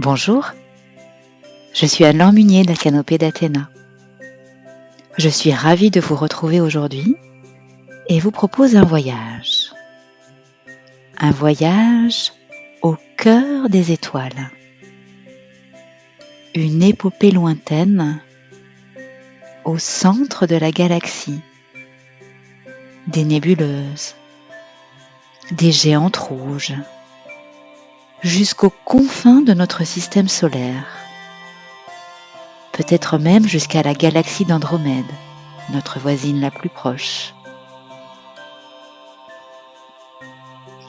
Bonjour, je suis Anne-Laure Munier de la Canopée d'Athéna. Je suis ravie de vous retrouver aujourd'hui et vous propose un voyage. Un voyage au cœur des étoiles. Une épopée lointaine au centre de la galaxie. Des nébuleuses, des géantes rouges, jusqu'aux confins de notre système solaire. Peut-être même jusqu'à la galaxie d'Andromède, notre voisine la plus proche.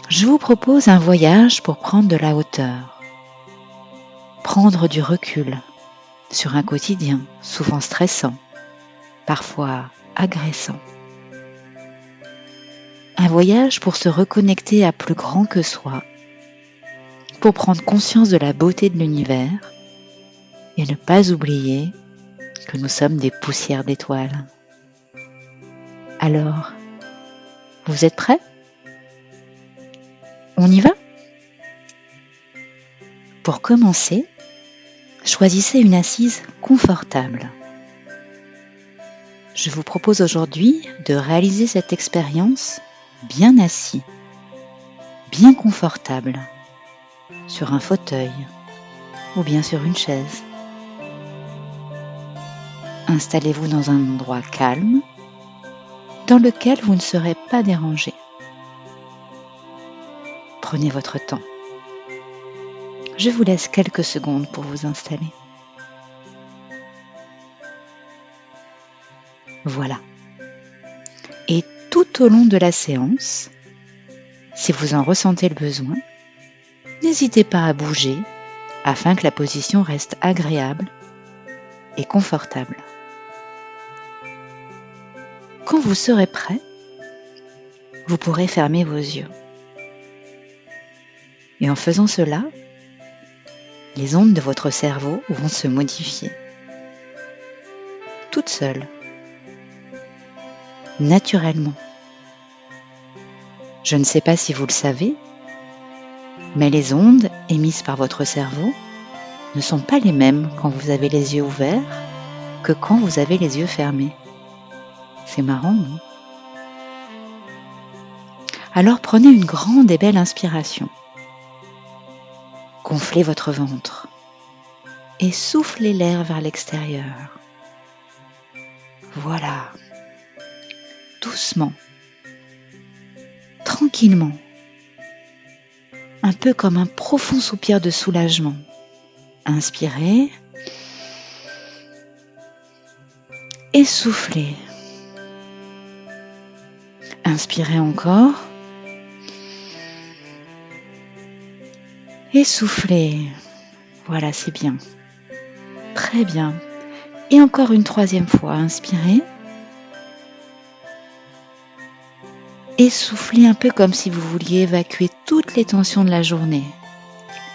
Je vous propose un voyage pour prendre de la hauteur, prendre du recul sur un quotidien souvent stressant, parfois agressant. Un voyage pour se reconnecter à plus grand que soi, pour prendre conscience de la beauté de l'univers et ne pas oublier que nous sommes des poussières d'étoiles. Alors, vous êtes prêts ? On y va ? Pour commencer, choisissez une assise confortable. Je vous propose aujourd'hui de réaliser cette expérience bien assis, bien confortable, sur un fauteuil ou bien sur une chaise. Installez-vous dans un endroit calme dans lequel vous ne serez pas dérangé. Prenez votre temps. Je vous laisse quelques secondes pour vous installer. Voilà. Et tout au long de la séance, si vous en ressentez le besoin, n'hésitez pas à bouger afin que la position reste agréable et confortable. Quand vous serez prêt, vous pourrez fermer vos yeux. Et en faisant cela, les ondes de votre cerveau vont se modifier. Toutes seules. Naturellement. Je ne sais pas si vous le savez, mais les ondes émises par votre cerveau ne sont pas les mêmes quand vous avez les yeux ouverts que quand vous avez les yeux fermés. C'est marrant, non ? Alors prenez une grande et belle inspiration. Gonflez votre ventre et soufflez l'air vers l'extérieur. Voilà. Doucement, tranquillement, un peu comme un profond soupir de soulagement. Inspirez et soufflez. Inspirez encore et soufflez. Voilà, c'est bien. Très bien. Et encore une troisième fois, inspirez. Et soufflez un peu comme si vous vouliez évacuer toutes les tensions de la journée,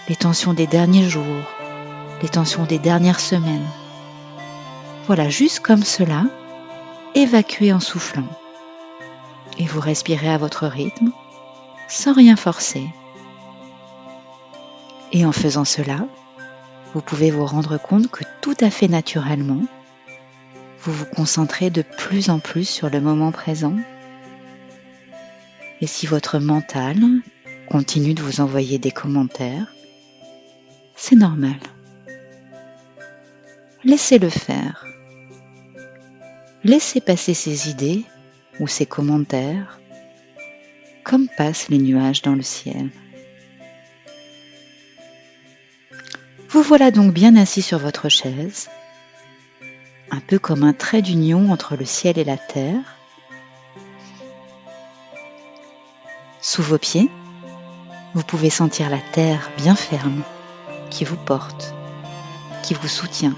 les tensions des derniers jours, les tensions des dernières semaines. Voilà, juste comme cela, évacuez en soufflant. Et vous respirez à votre rythme, sans rien forcer. Et en faisant cela, vous pouvez vous rendre compte que tout à fait naturellement, vous vous concentrez de plus en plus sur le moment présent. Et si votre mental continue de vous envoyer des commentaires, c'est normal. Laissez-le faire. Laissez passer ces idées ou ces commentaires comme passent les nuages dans le ciel. Vous voilà donc bien assis sur votre chaise, un peu comme un trait d'union entre le ciel et la terre. Sous vos pieds, vous pouvez sentir la terre bien ferme qui vous porte, qui vous soutient.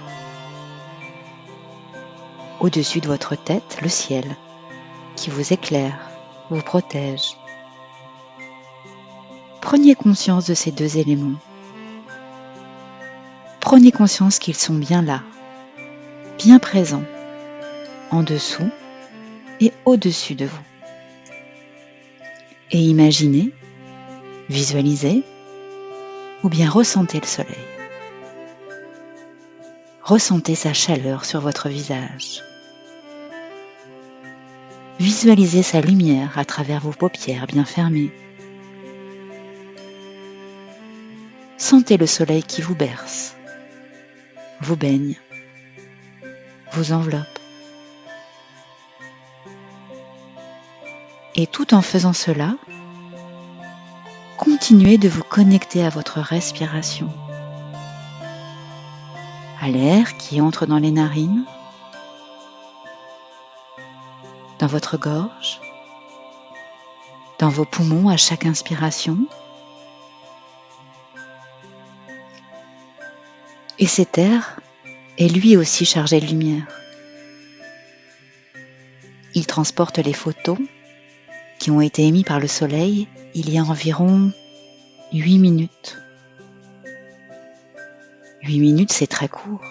Au-dessus de votre tête, le ciel qui vous éclaire, vous protège. Prenez conscience de ces deux éléments. Prenez conscience qu'ils sont bien là, bien présents, en dessous et au-dessus de vous. Et imaginez, visualisez ou bien ressentez le soleil. Ressentez sa chaleur sur votre visage. Visualisez sa lumière à travers vos paupières bien fermées. Sentez le soleil qui vous berce, vous baigne, vous enveloppe. Et tout en faisant cela, continuez de vous connecter à votre respiration, à l'air qui entre dans les narines, dans votre gorge, dans vos poumons à chaque inspiration. Et cet air est lui aussi chargé de lumière. Il transporte les photons qui ont été émis par le soleil il y a environ 8 minutes. 8 minutes, c'est très court.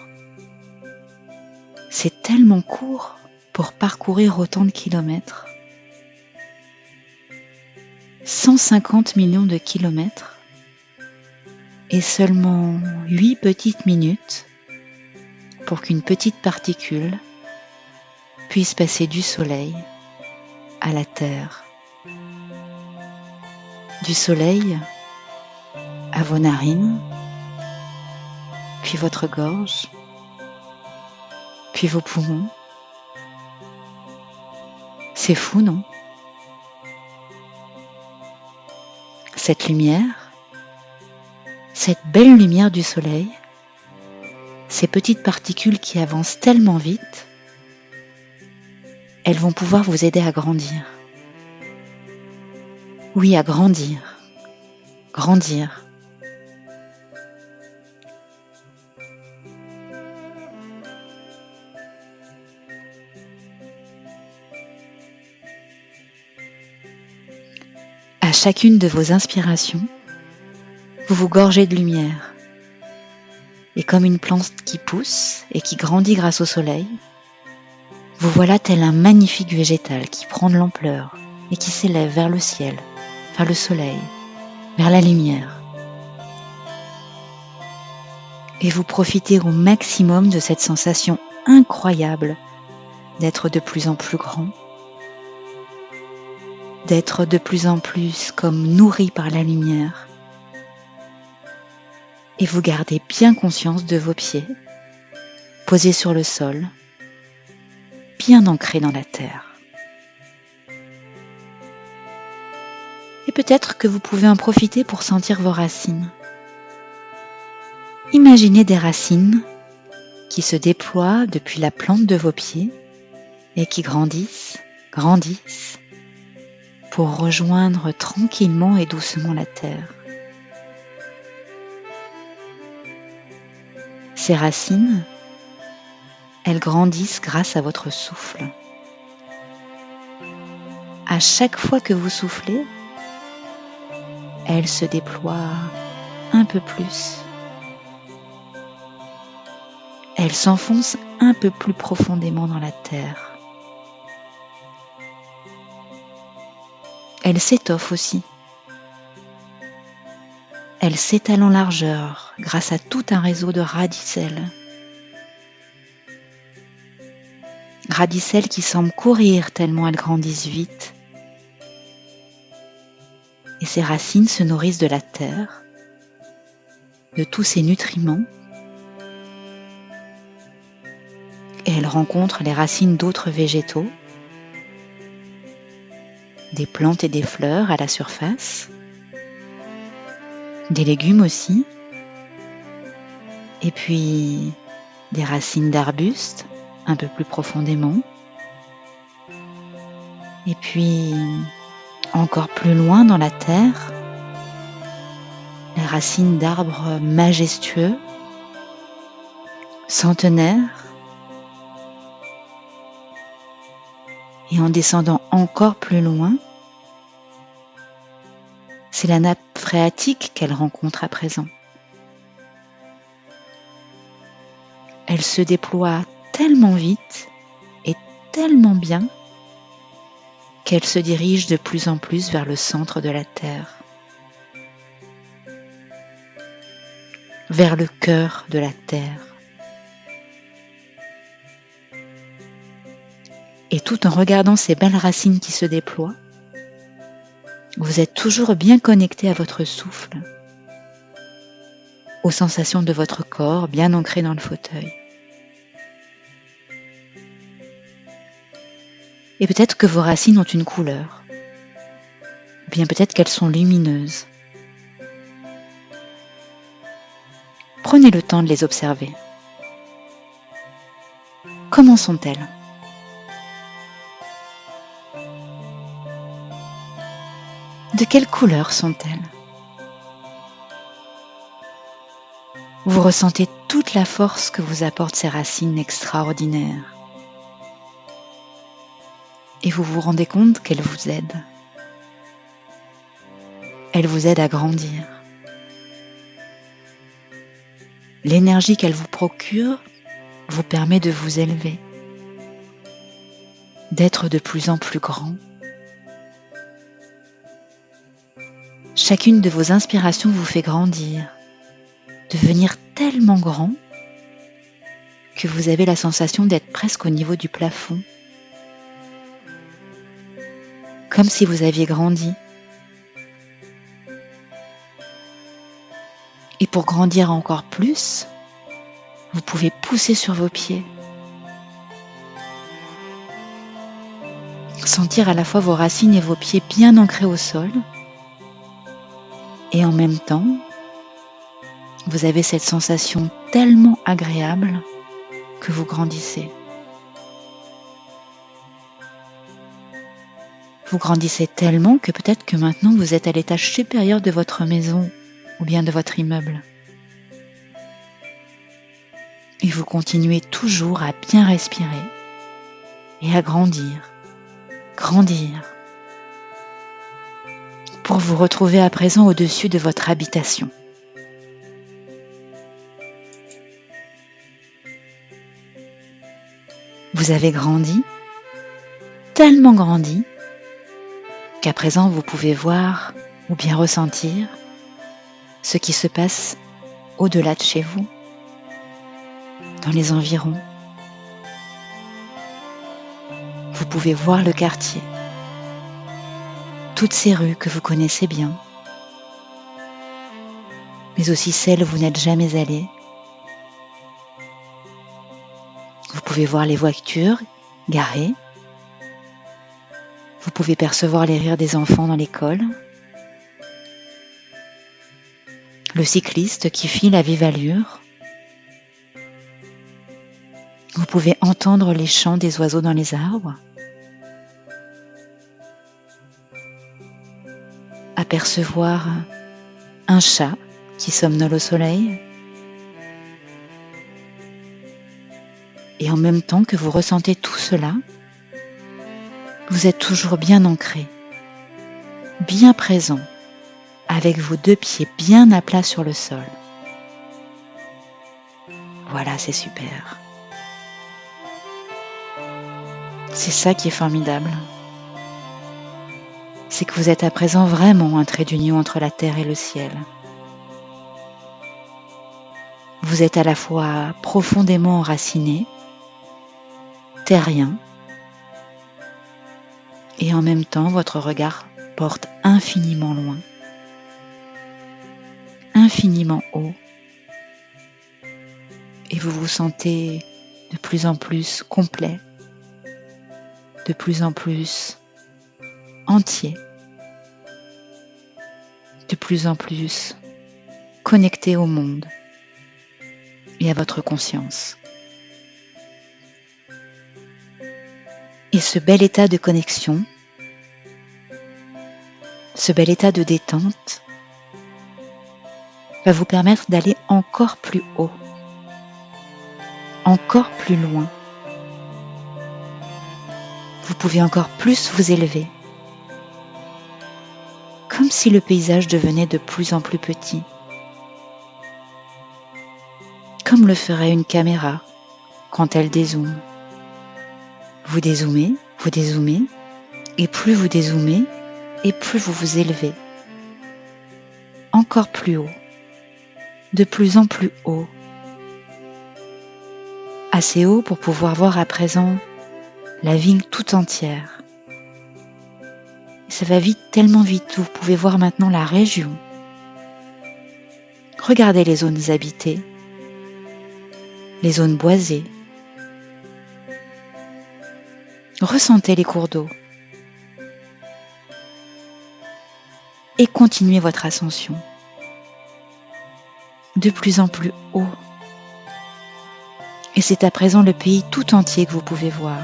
C'est tellement court pour parcourir autant de kilomètres. 150 millions de kilomètres et seulement 8 petites minutes pour qu'une petite particule puisse passer du soleil à la terre. Du soleil à vos narines, puis votre gorge, puis vos poumons. C'est fou, non? Cette lumière, cette belle lumière du soleil, ces petites particules qui avancent tellement vite, elles vont pouvoir vous aider à grandir. Oui, à grandir. Grandir. À chacune de vos inspirations, vous vous gorgez de lumière. Et comme une plante qui pousse et qui grandit grâce au soleil, vous voilà tel un magnifique végétal qui prend de l'ampleur et qui s'élève vers le ciel, vers le soleil, vers la lumière. Et vous profitez au maximum de cette sensation incroyable d'être de plus en plus grand, d'être de plus en plus comme nourri par la lumière. Et vous gardez bien conscience de vos pieds, posés sur le sol, bien ancrés dans la terre. Et peut-être que vous pouvez en profiter pour sentir vos racines. Imaginez des racines qui se déploient depuis la plante de vos pieds et qui grandissent, grandissent, pour rejoindre tranquillement et doucement la terre. Ces racines, elles grandissent grâce à votre souffle. À chaque fois que vous soufflez, elles se déploient un peu plus. Elles s'enfoncent un peu plus profondément dans la terre. Elles s'étoffent aussi. Elles s'étalent en largeur grâce à tout un réseau de radicelles. Radicelles qui semblent courir tellement elles grandissent vite. Et ces racines se nourrissent de la terre, de tous ses nutriments, et elles rencontrent les racines d'autres végétaux, des plantes et des fleurs à la surface, des légumes aussi, et puis des racines d'arbustes un peu plus profondément, et puis encore plus loin dans la terre, les racines d'arbres majestueux, centenaires, et en descendant encore plus loin, c'est la nappe phréatique qu'elle rencontre à présent. Elle se déploie tellement vite et tellement bien qu'elle se dirige de plus en plus vers le centre de la Terre, vers le cœur de la Terre. tout en regardant ces belles racines qui se déploient, vous êtes toujours bien connecté à votre souffle, aux sensations de votre corps bien ancré dans le fauteuil. Et peut-être que vos racines ont une couleur, ou bien peut-être qu'elles sont lumineuses. Prenez le temps de les observer. Comment sont-elles ? De quelle couleur sont-elles ? Vous ressentez toute la force que vous apportent ces racines extraordinaires. Et vous vous rendez compte qu'elles vous aident. Elles vous aident à grandir. L'énergie qu'elles vous procurent vous permet de vous élever, d'être de plus en plus grand. Chacune de vos inspirations vous fait grandir, devenir tellement grand que vous avez la sensation d'être presque au niveau du plafond, comme si vous aviez grandi. Et pour grandir encore plus, vous pouvez pousser sur vos pieds, sentir à la fois vos racines et vos pieds bien ancrés au sol, et en même temps, vous avez cette sensation tellement agréable que vous grandissez. Vous grandissez tellement que peut-être que maintenant vous êtes à l'étage supérieur de votre maison ou bien de votre immeuble. Et vous continuez toujours à bien respirer et à grandir, pour vous retrouver à présent au-dessus de votre habitation. Vous avez grandi, tellement grandi, qu'à présent vous pouvez voir ou bien ressentir ce qui se passe au-delà de chez vous, dans les environs. Vous pouvez voir le quartier, toutes ces rues que vous connaissez bien, mais aussi celles où vous n'êtes jamais allé. Vous pouvez voir les voitures garées. Vous pouvez percevoir les rires des enfants dans l'école. Le cycliste qui file à vive allure. Vous pouvez entendre les chants des oiseaux dans les arbres. Apercevoir un chat qui somnole au soleil. Et en même temps que vous ressentez tout cela, vous êtes toujours bien ancré, bien présent, avec vos deux pieds bien à plat sur le sol. Voilà, c'est super. C'est ça qui est formidable. C'est que vous êtes à présent vraiment un trait d'union entre la terre et le ciel. Vous êtes à la fois profondément enraciné, terrien, et en même temps votre regard porte infiniment loin, infiniment haut, et vous vous sentez de plus en plus complet, de plus en plus entier, de plus en plus connecté au monde et à votre conscience. Et ce bel état de connexion, ce bel état de détente va vous permettre d'aller encore plus haut, encore plus loin. Vous pouvez encore plus vous élever, comme si le paysage devenait de plus en plus petit, comme le ferait une caméra quand elle dézoome. Vous dézoomez, et plus vous dézoomez, et plus vous vous élevez. Encore plus haut, de plus en plus haut. Assez haut pour pouvoir voir à présent la ville tout entière. Ça va vite, tellement vite, vous pouvez voir maintenant la région. Regardez les zones habitées, les zones boisées. Ressentez les cours d'eau. Et continuez votre ascension. De plus en plus haut. Et c'est à présent le pays tout entier que vous pouvez voir.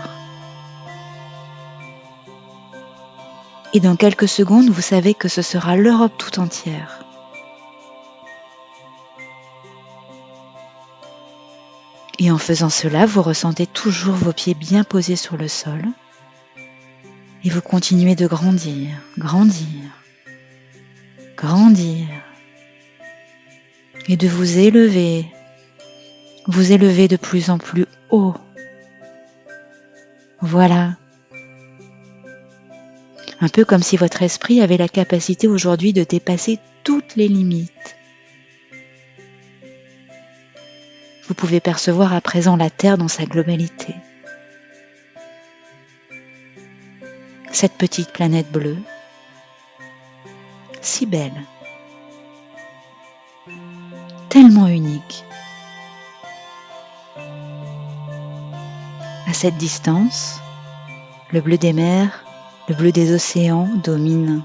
Et dans quelques secondes, vous savez que ce sera l'Europe tout entière. Et en faisant cela, vous ressentez toujours vos pieds bien posés sur le sol. Et vous continuez de grandir, grandir, grandir. Et de vous élever de plus en plus haut. Voilà. Un peu comme si votre esprit avait la capacité aujourd'hui de dépasser toutes les limites. Vous pouvez percevoir à présent la Terre dans sa globalité. Cette petite planète bleue, si belle, tellement unique. À cette distance, le bleu des mers, le bleu des océans domine.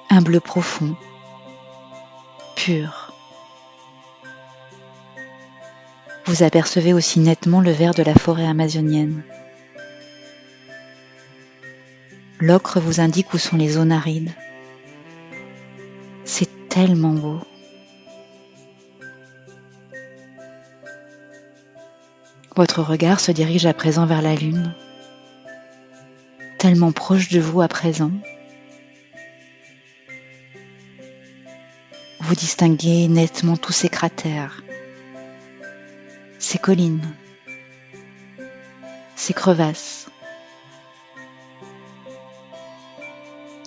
Un bleu profond, pur. Vous apercevez aussi nettement le vert de la forêt amazonienne. L'ocre vous indique où sont les zones arides. C'est tellement beau. Votre regard se dirige à présent vers la Lune, tellement proche de vous à présent. Vous distinguez nettement tous ces cratères, ces collines, ces crevasses.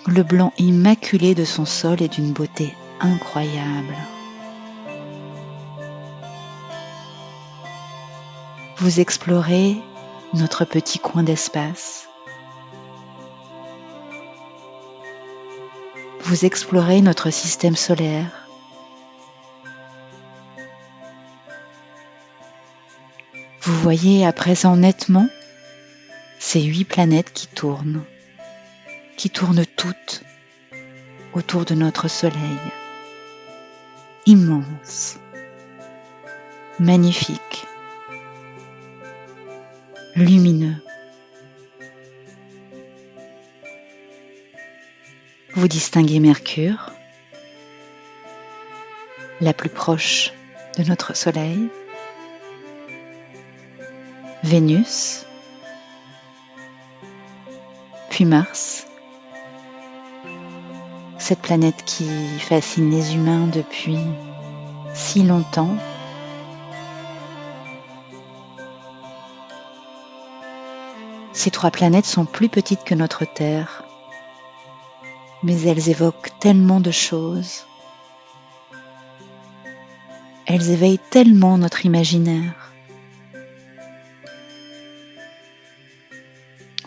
Le blanc immaculé de son sol est d'une beauté incroyable. Vous explorez notre petit coin d'espace. Vous explorez notre système solaire. Vous voyez à présent nettement ces 8 planètes qui tournent toutes autour de notre Soleil. Immense, magnifique, lumineux. Vous distinguez Mercure, la plus proche de notre Soleil, Vénus, puis Mars, cette planète qui fascine les humains depuis si longtemps. Ces 3 planètes sont plus petites que notre Terre, mais elles évoquent tellement de choses. Elles éveillent tellement notre imaginaire.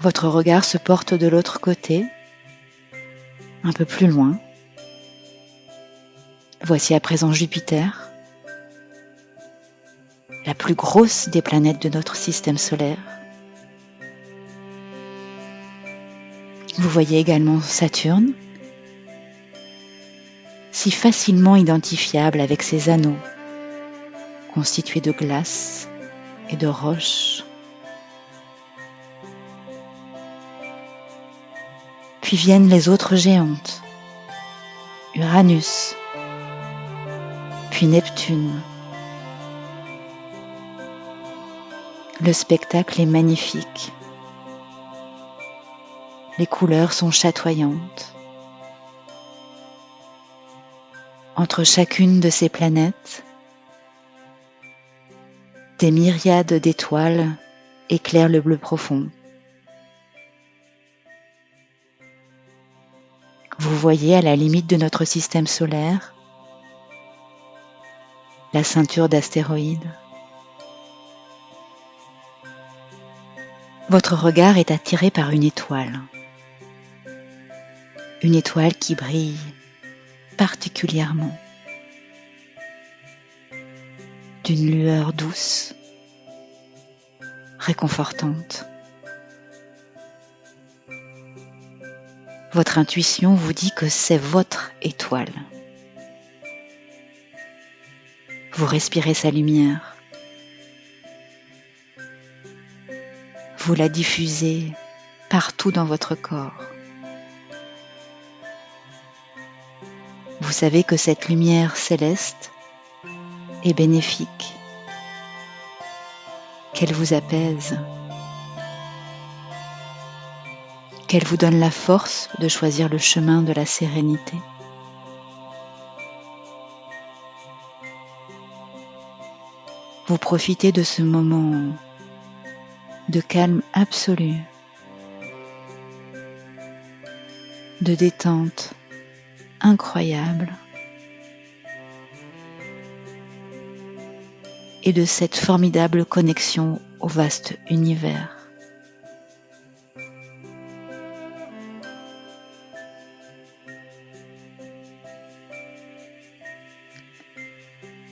Votre regard se porte de l'autre côté, un peu plus loin. Voici à présent Jupiter, la plus grosse des planètes de notre système solaire. Vous voyez également Saturne, si facilement identifiable avec ses anneaux, constitués de glace et de roches. Puis viennent les autres géantes, Uranus, puis Neptune. Le spectacle est magnifique. Les couleurs sont chatoyantes. Entre chacune de ces planètes, des myriades d'étoiles éclairent le bleu profond. Vous voyez à la limite de notre système solaire la ceinture d'astéroïdes. Votre regard est attiré par une étoile qui brille particulièrement, d'une lueur douce, réconfortante. Votre intuition vous dit que c'est votre étoile. Vous respirez sa lumière. Vous la diffusez partout dans votre corps. Vous savez que cette lumière céleste est bénéfique, qu'elle vous apaise, qu'elle vous donne la force de choisir le chemin de la sérénité. Vous profitez de ce moment de calme absolu, de détente incroyable et de cette formidable connexion au vaste univers.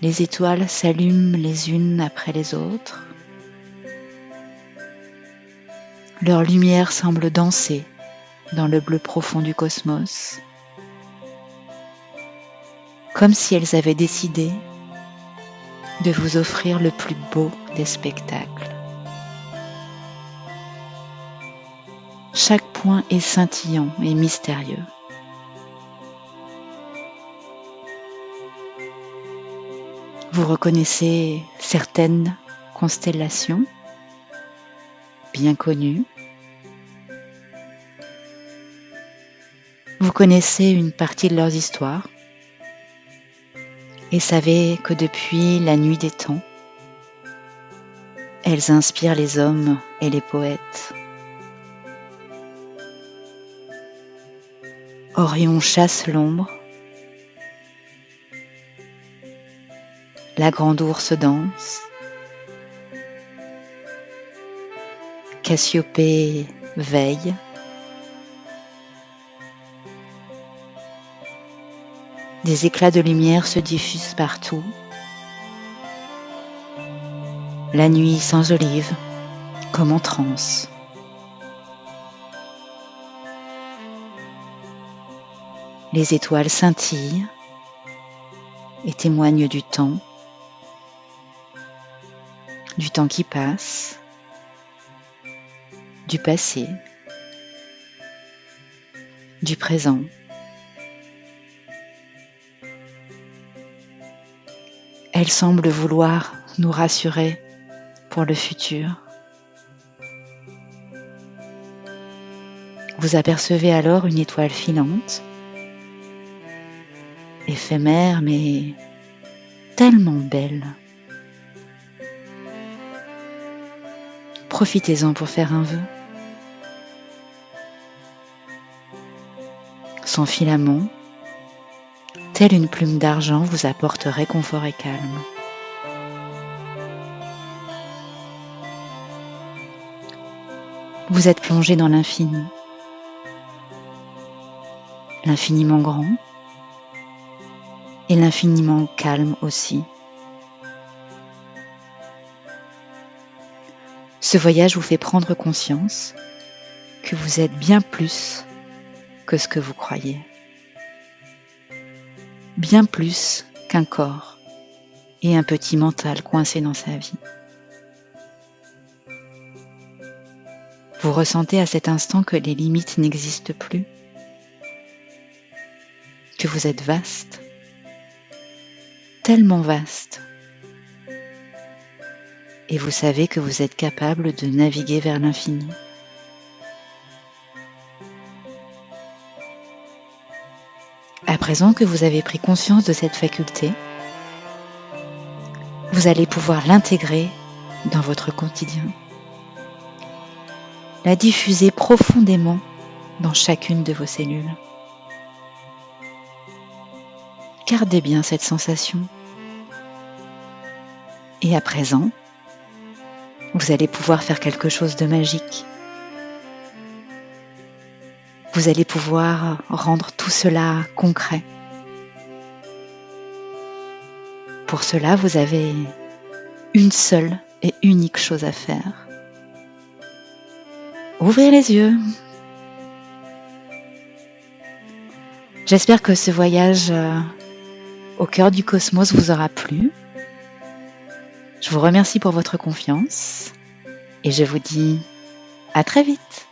Les étoiles s'allument les unes après les autres. Leur lumière semble danser dans le bleu profond du cosmos, comme si elles avaient décidé de vous offrir le plus beau des spectacles. Chaque point est scintillant et mystérieux. Vous reconnaissez certaines constellations bien connues. Vous connaissez une partie de leurs histoires et savez que depuis la nuit des temps, elles inspirent les hommes et les poètes. Orion chasse l'ombre, la grande ourse danse, Cassiopée veille, des éclats de lumière se diffusent partout. La nuit s'enjolive comme en transe. Les étoiles scintillent et témoignent du temps qui passe, du passé, du présent. Elles semblent vouloir nous rassurer pour le futur. Vous apercevez alors une étoile filante, éphémère mais tellement belle. Profitez-en pour faire un vœu. Son filament, telle une plume d'argent, vous apporte réconfort et calme. Vous êtes plongé dans l'infini, l'infiniment grand et l'infiniment calme aussi. Ce voyage vous fait prendre conscience que vous êtes bien plus que ce que vous croyez. Bien plus qu'un corps et un petit mental coincé dans sa vie. Vous ressentez à cet instant que les limites n'existent plus, que vous êtes vaste, tellement vaste, et vous savez que vous êtes capable de naviguer vers l'infini. À présent que vous avez pris conscience de cette faculté, vous allez pouvoir l'intégrer dans votre quotidien, la diffuser profondément dans chacune de vos cellules. Gardez bien cette sensation. Et à présent, Vous allez pouvoir faire quelque chose de magique. Vous allez pouvoir rendre tout cela concret. Pour cela, vous avez une seule et unique chose à faire. Ouvrez les yeux. J'espère que ce voyage au cœur du cosmos vous aura plu. Je vous remercie pour votre confiance et je vous dis à très vite.